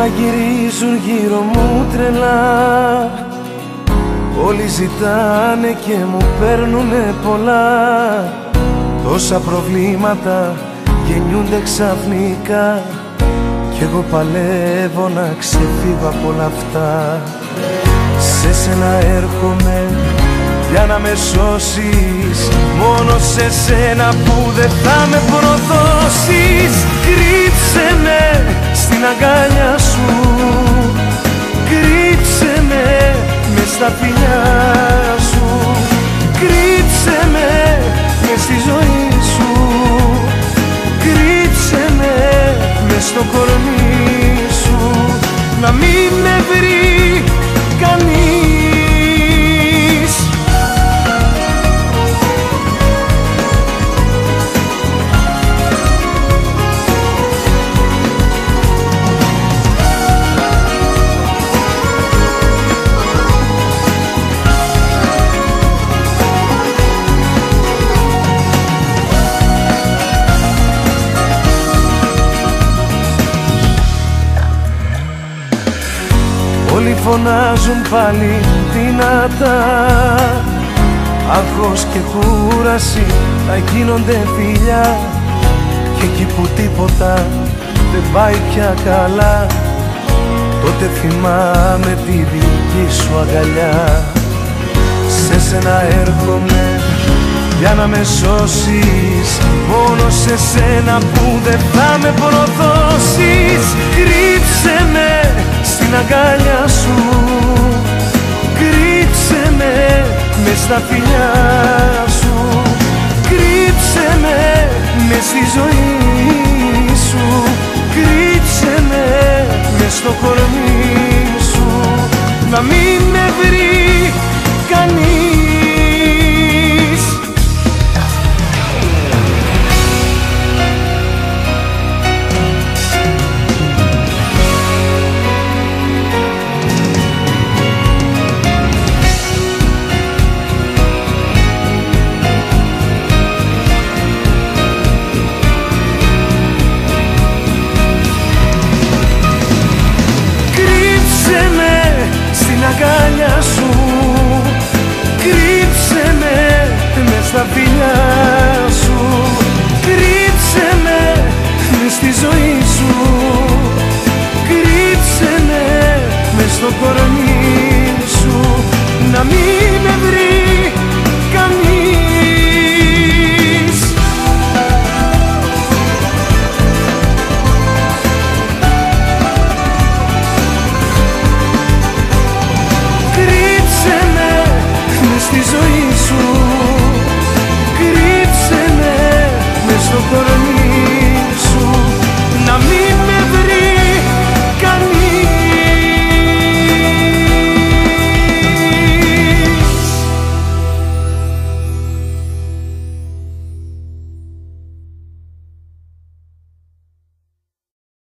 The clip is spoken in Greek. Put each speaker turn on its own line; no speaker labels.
Όλα γυρίζουν γύρω μου τρελά, όλοι ζητάνε και μου παίρνουνε πολλά. Τόσα προβλήματα γεννιούνται ξαφνικά κι εγώ παλεύω να ξεφύγω από όλα αυτά. Σε σένα έρχομαι για να με σώσεις, μόνο σε σένα που δεν θα με προδώσεις. Κρύψε με στην αγκάλια σου, κρύψε με μες στα φιλιά σου, κρύψε με μες στη ζωή σου, κρύψε με μες στο κορμί σου, να μην με βρει κανείς. Όλοι φωνάζουν πάλι δυνατά, άγχος και κούραση θα γίνονται φιλιά, και εκεί που τίποτα δεν πάει πια καλά, τότε θυμάμαι τη δική σου αγκαλιά. Σε σένα έρχομαι για να με σώσεις, μόνο σε σένα που δεν θα με προδώσεις. Κρύψε με στην αγκάλια σου, κρύψε με μες στα φιλιά σου, κρύψε με μες στη ζωή σου, κρύψε με μες στο κορμί σου, να μην με βρει κανείς. Αγκάλια σου, κρύψε με μες στα φιλιά σου, κρύψε με μες στη ζωή σου, κρύψε με μες στο κορμί σου, να μην με βρει κανείς. Στη ζωή σου, κρύψε με μες στο κορμί